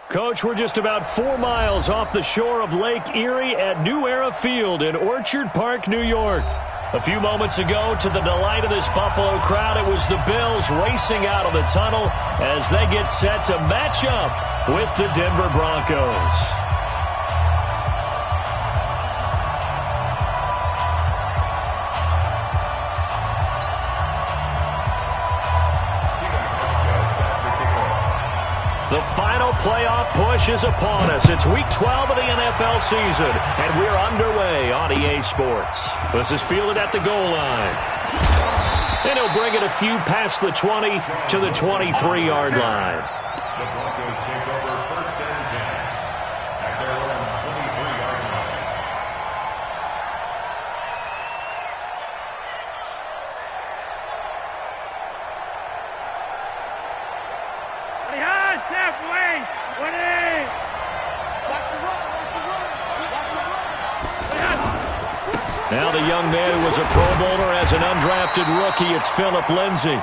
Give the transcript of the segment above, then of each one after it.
Coach, we're just about 4 miles off the shore of Lake Erie at New Era Field in Orchard Park, New York. A few moments ago, to the delight of this Buffalo crowd, it was the Bills racing out of the tunnel as they get set to match up with the Denver Broncos. The final playoff push is upon us. It's Week 12 of the NFL season, and we're underway on EA Sports. This is fielded at the goal line. And he'll bring it a few past the 20 to the 23-yard line. The Broncos take over first and 10 at their own 23-yard line. Now the young man who was a Pro Bowler as an undrafted rookie, it's Phillip Lindsay.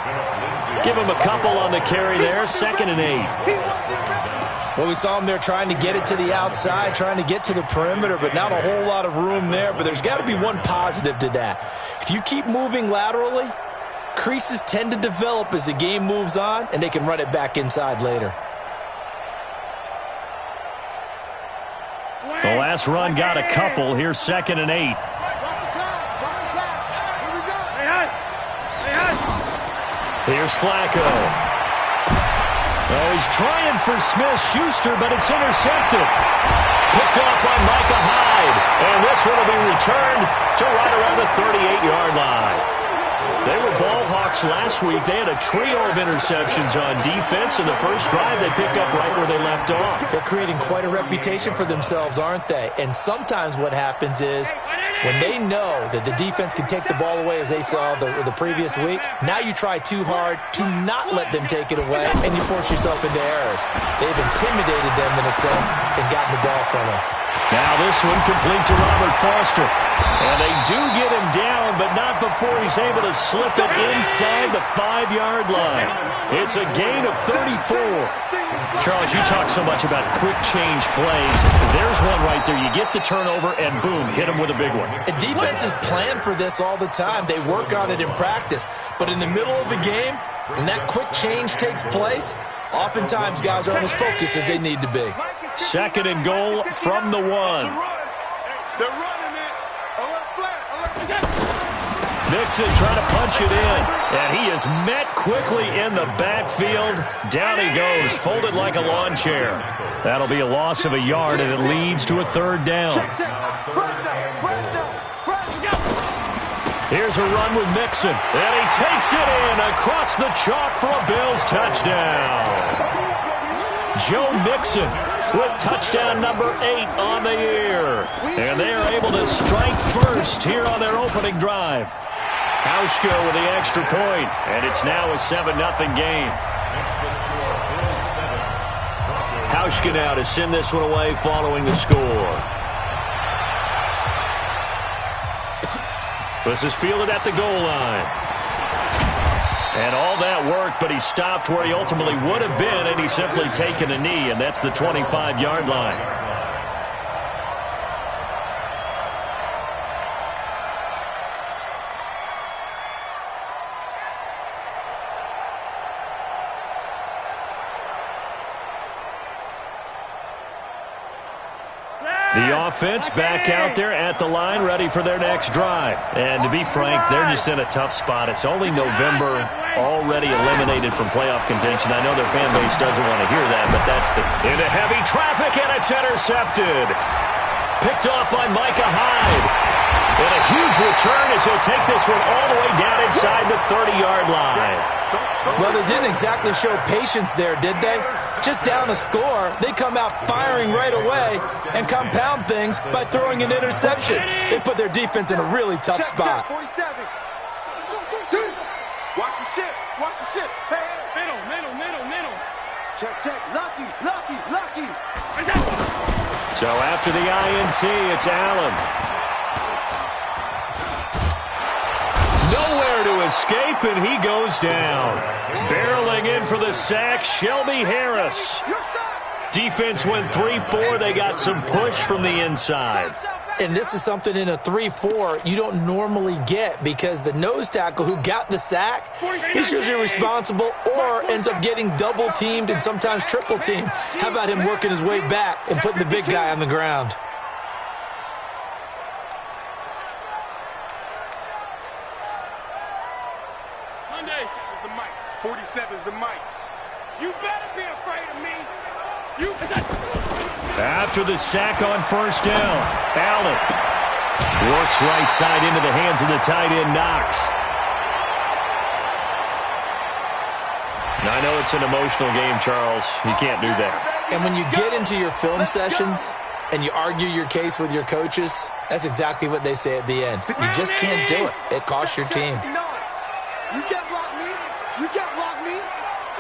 Give him a couple on the carry there, 2nd and 8. Well, we saw him there trying to get it to the outside, trying to get to the perimeter, but not a whole lot of room there. But there's got to be one positive to that. If you keep moving laterally, creases tend to develop as the game moves on, and they can run it back inside later. The last run got a couple. Here's 2nd and 8. Here's Flacco. Oh, he's trying for Smith-Schuster, but it's intercepted. Picked off by Micah Hyde. And this one will be returned to right around the 38-yard line. They were ball hawks last week. They had a trio of interceptions on defense. In the first drive, they pick up right where they left off. They're creating quite a reputation for themselves, aren't they? And sometimes what happens is when they know that the defense can take the ball away, as they saw the previous week, now you try too hard to not let them take it away, and you force yourself into errors. They've intimidated them in a sense and gotten the ball from them. Now this one complete to Robert Foster. And they do get him down, but not before he's able to slip it inside the 5-yard line. It's a gain of 34. Charles, you talk so much about quick change plays. There's one right there. You get the turnover, and boom, hit him with a big one. And defenses plan for this all the time. They work on it in practice. But in the middle of the game, when that quick change takes place, oftentimes guys aren't as focused as they need to be. 2nd and goal from the 1. Mixon trying to punch it in, and he is met quickly in the backfield. Down he goes, folded like a lawn chair. That'll be a loss of a yard, and it leads to a 3rd down. Here's a run with Mixon, and he takes it in across the chalk for a Bills touchdown. Joe Mixon with touchdown number 8 on the year. And they are able to strike first here on their opening drive. Hauschka with the extra point, and it's now a 7-0 game. Hauschka now to send this one away following the score. This is fielded at the goal line. And all that work, but he stopped where he ultimately would have been, and he's simply taken a knee, and that's the 25-yard line. The offense back out there at the line, ready for their next drive. And to be frank, they're just in a tough spot. It's only November, already eliminated from playoff contention. I know their fan base doesn't want to hear that, but that's into heavy traffic, and it's intercepted. Picked off by Micah Hyde. And a huge return as he'll take this one all the way down inside the 30-yard line. Well, they didn't exactly show patience there, did they? Just down a score, they come out firing right away and compound things by throwing an interception. They put their defense in a really tough spot. Watch the ship. Watch the ship. Hey, middle. Check. Lucky. So after the INT, it's Allen. Nowhere to escape, and he goes down. Barreling in for the sack, Shelby Harris. Defense went 3-4. They got some push from the inside. And this is something in a 3-4 you don't normally get because the nose tackle who got the sack, he's usually responsible or ends up getting double-teamed and sometimes triple-teamed. How about him working his way back and putting the big guy on the ground? Monday is the mic. 47 is the mic. You better be afraid of me. After the sack on first down, Allen works right side into the hands of the tight end, Knox. Now, I know it's an emotional game, Charles. You can't do that. And when you get into your film sessions and you argue your case with your coaches, that's exactly what they say at the end. You just can't do it. It costs your team. You can't block me. You can't block me.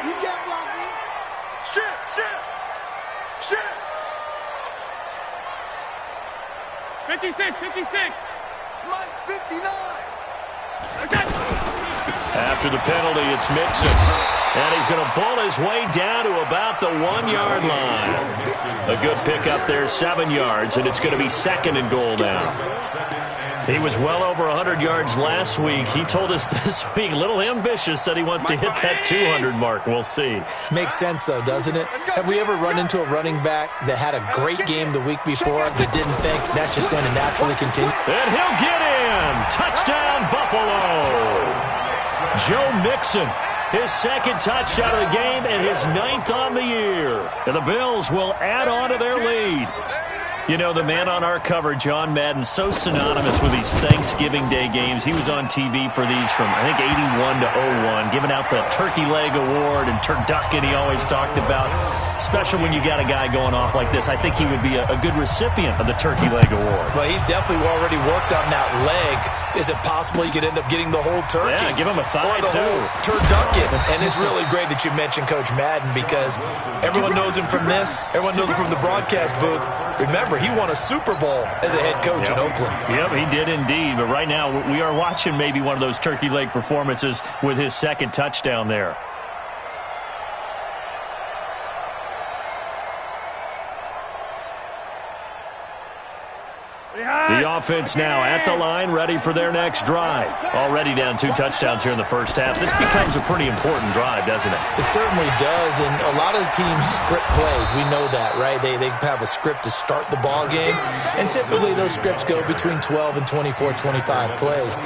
You can't block me. Shit. 56. Mike's 59. After the penalty, it's Mixon. And he's going to pull his way down to about the 1-yard line. A good pickup there, 7 yards, and it's going to be 2nd and goal now. He was well over 100 yards last week. He told us this week, a little ambitious, said he wants to hit that 200 mark. We'll see. Makes sense, though, doesn't it? Have we ever run into a running back that had a great game the week before that didn't think that's just going to naturally continue? And he'll get in. Touchdown, Buffalo. Joe Mixon, his 2nd touchdown of the game and his 9th on the year. And the Bills will add on to their lead. You know, the man on our cover, John Madden, so synonymous with these Thanksgiving Day games. He was on TV for these from, I think, 81 to 01, giving out the Turkey Leg Award and turducken he always talked about. Especially when you got a guy going off like this. I think he would be a good recipient of the Turkey Leg Award. Well, he's definitely already worked on that leg. Is it possible he could end up getting the whole turkey? Yeah, give him a thigh, or the too. whole turducken. And it's really great that you mentioned Coach Madden because everyone knows him from this. Everyone knows him from the broadcast booth. Remember, he won a Super Bowl as a head coach in Oakland. Yep, he did indeed. But right now, we are watching maybe one of those turkey leg performances with his 2nd touchdown there. The offense now at the line, ready for their next drive. Already down 2 touchdowns here in the first half. This becomes a pretty important drive, doesn't it? It certainly does, and a lot of the teams script plays. We know that, right? They have a script to start the ball game, and typically those scripts go between 12 and 24, 25 plays.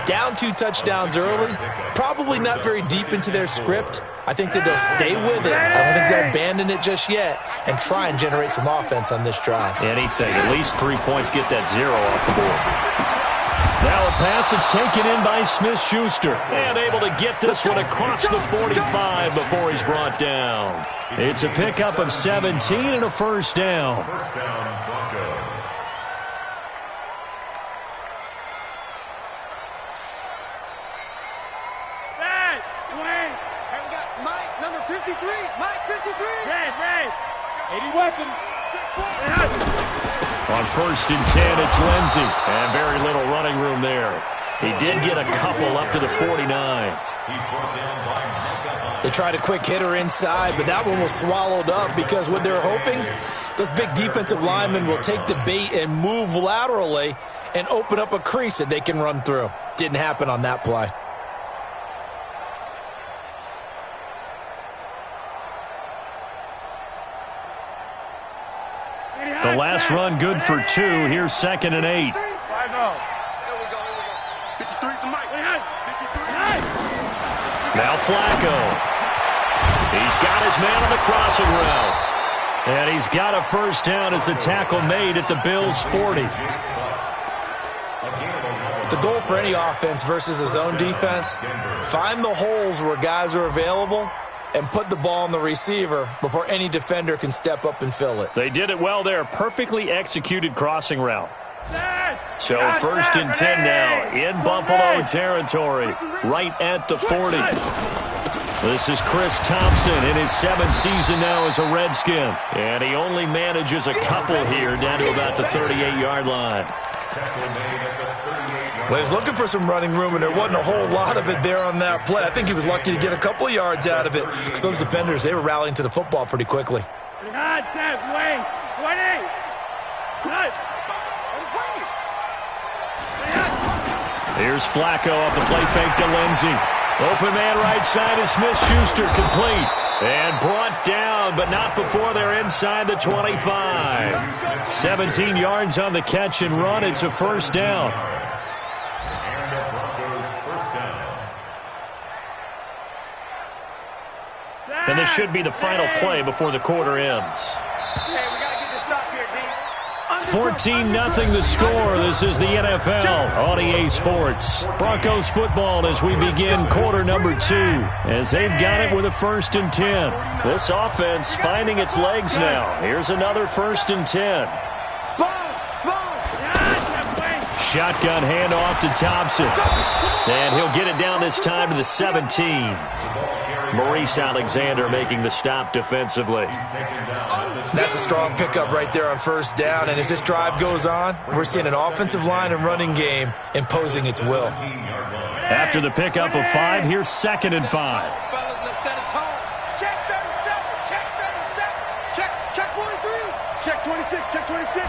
Down 2 touchdowns early, probably not very deep into their script. I think that they'll stay with it. I don't think they'll abandon it just yet and try and generate some offense on this drive. Anything. At least 3 points, get that 0 off the board. Now a pass that's taken in by Smith-Schuster. And able to get this one across the 45 before he's brought down. It's a pickup of 17 and a first down. First down, Broncos. Number 53, Mike 53. Red. 80 weapon. On 1st and 10, it's Lindsey. And very little running room there. He did get a couple up to the 49. They tried a quick hitter inside, but that one was swallowed up because what they're hoping, those big defensive linemen will take the bait and move laterally and open up a crease that they can run through. Didn't happen on that play. The last run good for 2. Here's 2nd and 8. 5-0. Here we go. 53 to Mike. 53. Now Flacco. He's got his man on the crossing route. And he's got a first down as a tackle made at the Bills' 40. The goal for any offense versus a zone defense, find the holes where guys are available and put the ball on the receiver before any defender can step up and fill it. They did it well there. Perfectly executed crossing route. So 1st and 10 now in Buffalo territory, right at the 40. This is Chris Thompson in his 7th season now as a Redskin. And he only manages a couple here down to about the 38-yard line. Well, he was looking for some running room, and there wasn't a whole lot of it there on that play. I think he was lucky to get a couple of yards out of it because those defenders, they were rallying to the football pretty quickly. Wait. 20. Good. Here's Flacco off the play fake to Lindsey. Open man right side is Smith-Schuster, complete. And brought down, but not before they're inside the 25. 17 yards on the catch and run. It's a first down. And the Broncos first down. And this should be the final play before the quarter ends. Hey, we got to get this stop here, D. 14-0 the score. This is the NFL on EA Sports. Broncos football as we begin quarter number 2. As they've got it with a 1st and 10. This offense finding its legs now. Here's another 1st and 10. Shotgun handoff to Thompson. And he'll get it down this time to the 17. Maurice Alexander making the stop defensively. That's a strong pickup right there on first down. And as this drive goes on, we're seeing an offensive line and running game imposing its will. After the pickup of 5, here's 2nd and 5. Fellas, let's set a tone. Check 37. Check 37. Check 43. Check 26. Check 26.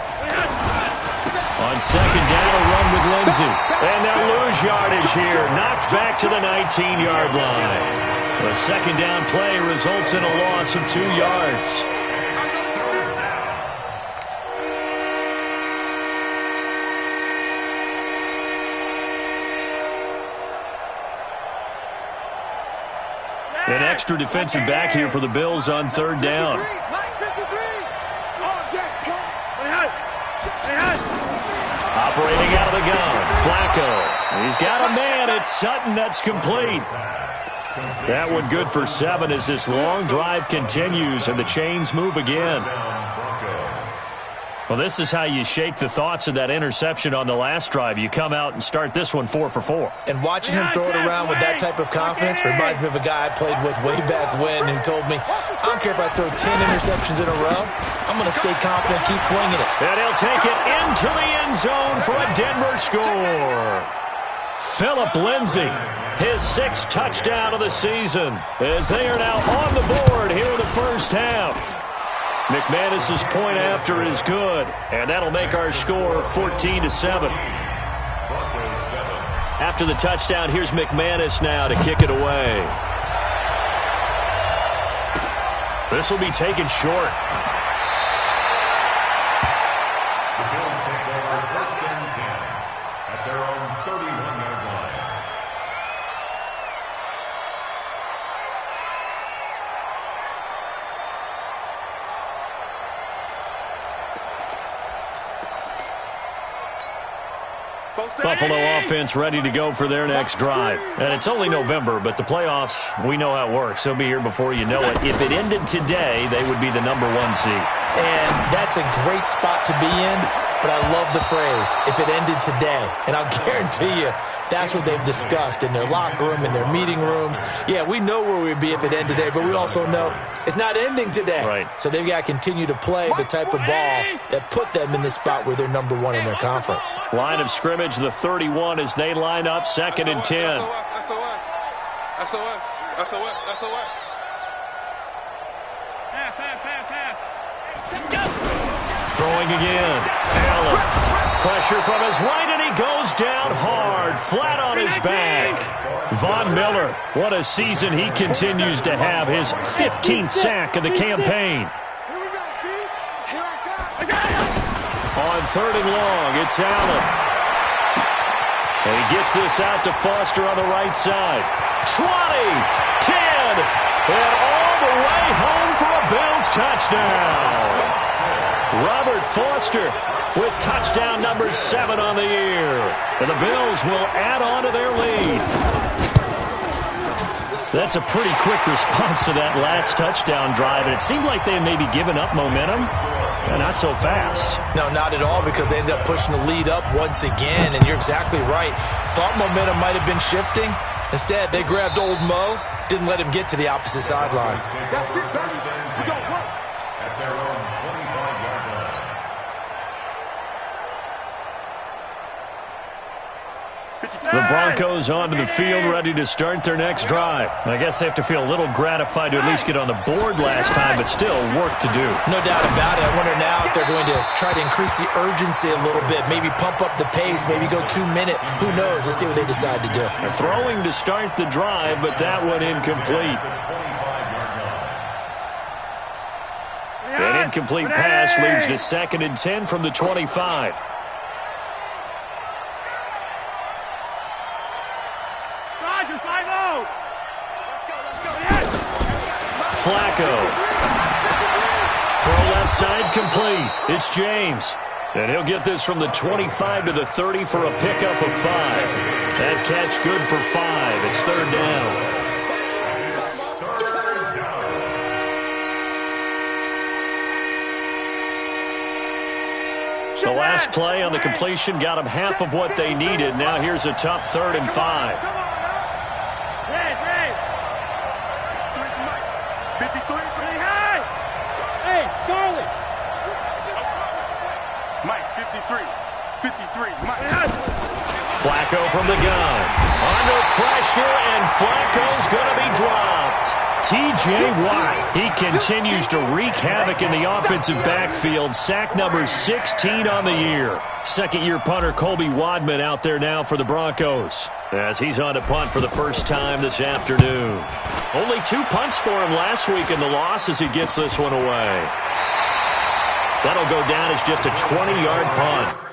On 2nd down, a run with Lindsey. And they'll lose yardage here. Knocked back to the 19-yard line. The 2nd down play results in a loss of 2 yards. An extra defensive back here for the Bills on 3rd down. Operating out of the gun, Flacco. He's got a man. It's Sutton. That's complete. That one good for 7 as this long drive continues and the chains move again. Well, this is how you shake the thoughts of that interception on the last drive. You come out and start this one 4 for 4. And watching him throw it around with that type of confidence reminds me of a guy I played with way back when who told me, I don't care if I throw 10 interceptions in a row, I'm going to stay confident, keep flinging it. And he'll take it into the end zone for a Denver score. Phillip Lindsay, his 6th touchdown of the season, as they are now on the board here in the first half. McManus's point after is good, and that'll make our score 14-7. After the touchdown, here's McManus now to kick it away. This will be taken short. The Bills take over 1st and 10 at their own 31-yard line. Buffalo offense ready to go for their next drive. And it's only November, but the playoffs, we know how it works. They'll be here before you know it. If it ended today, they would be the number 1 seed. And that's a great spot to be in, but I love the phrase, if it ended today. And I'll guarantee you, that's what they've discussed in their locker room, in their meeting rooms. Yeah, we know where we'd be if it ended today, but we also know it's not ending today. Right. So they've got to continue to play the type of ball that put them in this spot where they're number 1 in their conference. Line of scrimmage, the 31 as they line up 2nd and 10. Throwing again. Allen. Pressure from his right, and he goes down hard, flat on his back. Von Miller, what a season he continues to have, his 15th sack of the campaign. On 3rd and long, it's Allen. And he gets this out to Foster on the right side. 20, 10, and all the way home for a Bills touchdown. Robert Foster with touchdown number 7 on the year. And the Bills will add on to their lead. That's a pretty quick response to that last touchdown drive. And it seemed like they had maybe given up momentum. And not so fast. No, not at all, because they ended up pushing the lead up once again. And you're exactly right. Thought momentum might have been shifting. Instead, they grabbed old Mo, didn't let him get to the opposite sideline. That's it, baby. We got work. At their own 25-yard line. The Broncos onto the field, ready to start their next drive. I guess they have to feel a little gratified to at least get on the board last time, but still work to do. No doubt about it. I wonder now if they're going to try to increase the urgency a little bit, maybe pump up the pace, maybe go 2 minute. Who knows? Let's see what they decide to do. They're throwing to start the drive, but that one incomplete. An incomplete pass leads to 2nd and 10 from the 25. Flacco. Throw left side complete. It's James. And he'll get this from the 25 to the 30 for a pickup of 5. That catch good for 5. It's 3rd down. The last play on the completion got them half of what they needed. Now here's a tough 3rd and 5. Hey, Charlie. Mike, 53, Mike. Flacco from the gun. Under pressure, and Flacco's going to be dropped. T.J. Watt, he continues to wreak havoc in the offensive backfield. Sack number 16 on the year. Second-year punter Colby Wadman out there now for the Broncos, as he's on to punt for the first time this afternoon. Only 2 punts for him last week in the loss as he gets this one away. That'll go down as just a 20-yard punt.